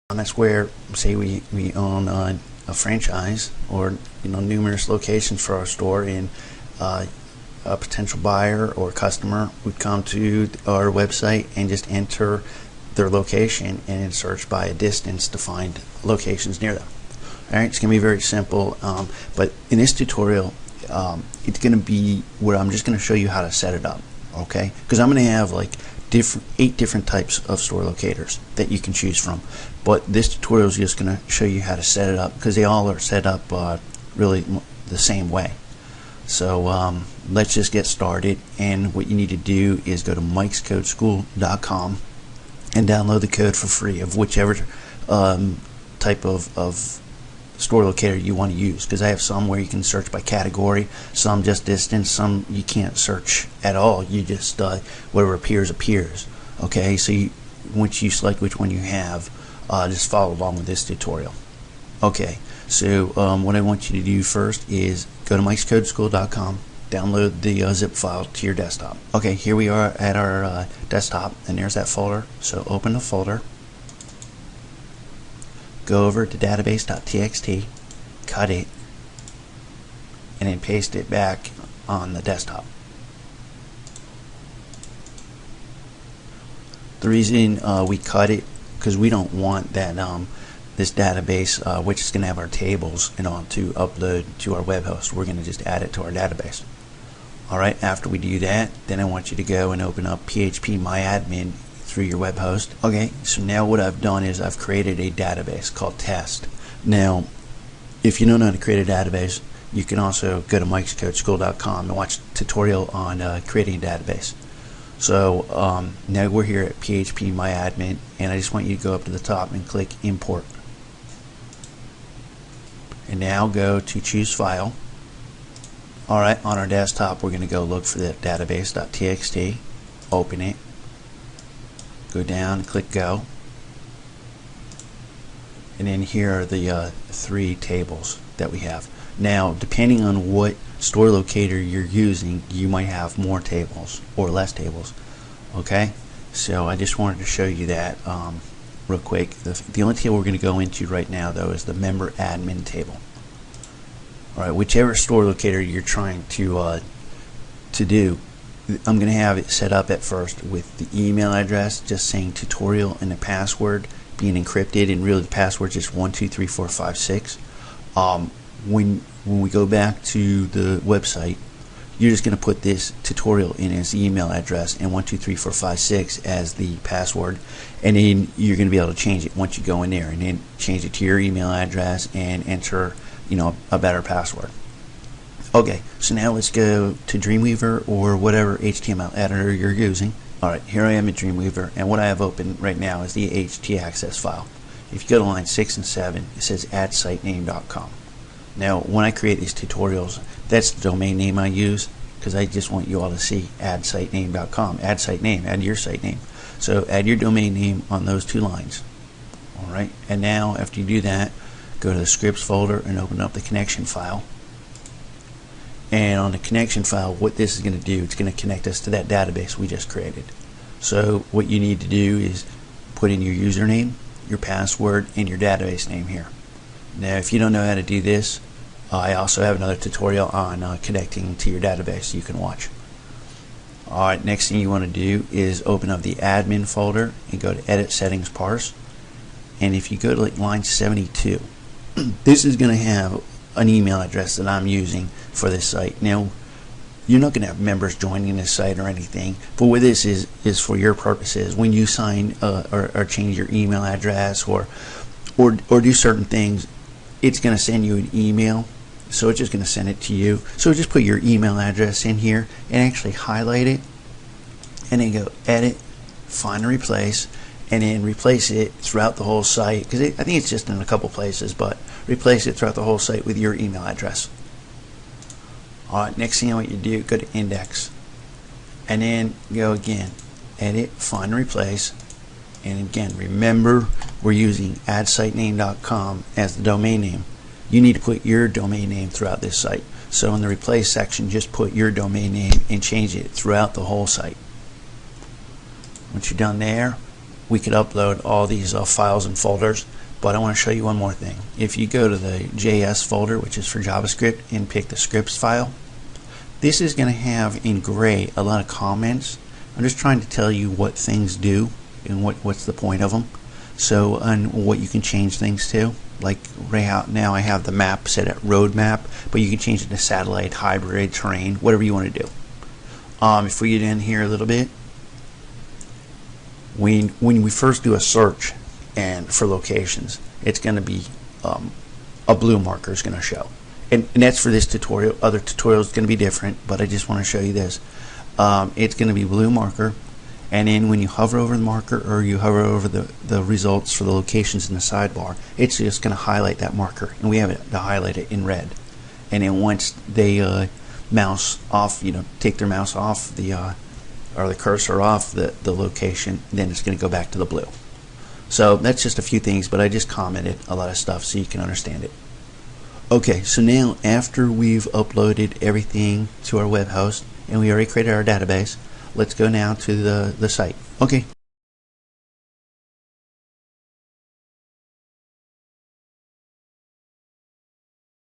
And that's where, say we own a franchise, or numerous locations for our store, and a potential buyer or customer would come to our website and just enter their location and search by a distance to find locations near them. Alright, it's going to be very simple, but in this tutorial it's going to be where I'm just going to show you how to set it up, okay? Because I'm going to have like 8 different types of store locators that you can choose from, but this tutorial is just going to show you how to set it up, because they all are set up really the same way. So let's just get started, and what you need to do is go to mikescodeschool.com and download the code for free of whichever type of store locator you want to use, because I have some where you can search by category, some just distance, some you can't search at all. You just whatever appears. Okay, so once you select which one you have, just follow along with this tutorial. Okay, so what I want you to do first is go to mikescodeschool.com, download the zip file to your desktop. Okay, here we are at our desktop, and there's that folder. So open the folder, go over to database.txt, cut it, and then paste it back on the desktop. The reason we cut it, because we don't want that this database, which is going to have our tables and all, to upload to our web host. We're going to just add it to our database. Alright, after we do that, then I want you to go and open up PHP MyAdmin through your web host. Okay, so now what I've done is I've created a database called test. Now, if you don't know how to create a database, you can also go to mikescodeschool.com and watch a tutorial on creating a database. So now we're here at PHP MyAdmin, and I just want you to go up to the top and click import. And now go to choose file. Alright, on our desktop we're going to go look for the database.txt, open it, go down, click go, and then here are the 3 tables that we have. Now, depending on what store locator you're using, you might have more tables or less tables. Okay, so I just wanted to show you that real quick. The only table we're going to go into right now, though, is the member admin table. Alright, whichever store locator you're trying to do, I'm going to have it set up at first with the email address just saying tutorial and the password being encrypted, and really the password is just 123456. When we go back to the website, you're just going to put this tutorial in as the email address and 123456 as the password, and then you're going to be able to change it once you go in there, and then change it to your email address and enter a better password. Okay, so now let's go to Dreamweaver or whatever HTML editor you're using. Alright, here I am at Dreamweaver, and what I have open right now is the htaccess file. If you go to line 6 and 7, it says add sitename.com. Now, when I create these tutorials, that's the domain name I use, because I just want you all to see add sitename.com. Add site name, add your site name. So add your domain name on those 2 lines. Alright, and now after you do that, go to the scripts folder and open up the connection file. And on the connection file, what this is going to do, it's going to connect us to that database we just created. So what you need to do is put in your username, your password, and your database name here. Now, if you don't know how to do this, I also have another tutorial on connecting to your database you can watch. Alright, next thing you want to do is open up the admin folder and go to edit settings parse. And if you go to like line 72, this is going to have an email address that I'm using for this site. Now, you're not going to have members joining this site or anything, but what this is for your purposes. When you sign or change your email address or do certain things, it's going to send you an email, so it's just going to send it to you. So just put your email address in here and actually highlight it, and then go edit, find and replace, and then replace it throughout the whole site, because I think it's just in a couple places, but replace it throughout the whole site with your email address. Alright, next thing I want you to do, go to index, and then go again, edit, find and replace, and again, remember we're using addsitename.com as the domain name. You need to put your domain name throughout this site. So in the replace section, just put your domain name and change it throughout the whole site. Once you're done there, we could upload all these files and folders But I want to show you one more thing. If you go to the JS folder, which is for JavaScript, and pick the scripts file, this is going to have in gray a lot of comments. I'm just trying to tell you what things do and what's the point of them. So, and what you can change things to. Like right now I have the map set at road map, but you can change it to satellite, hybrid, terrain, whatever you want to do. If we get in here a little bit, when we first do a search and for locations, it's going to be a blue marker is going to show, and that's for this tutorial. Other tutorials going to be different, but I just want to show you this. It's going to be blue marker, and then when you hover over the marker or you hover over the results for the locations in the sidebar, it's just going to highlight that marker, and we have it to highlight it in red. And then once they mouse off, take their mouse off or the cursor off the location, then it's going to go back to the blue. So that's just a few things, but I just commented a lot of stuff so you can understand it. Okay, so now after we've uploaded everything to our web host and we already created our database, let's go now to the site. Okay,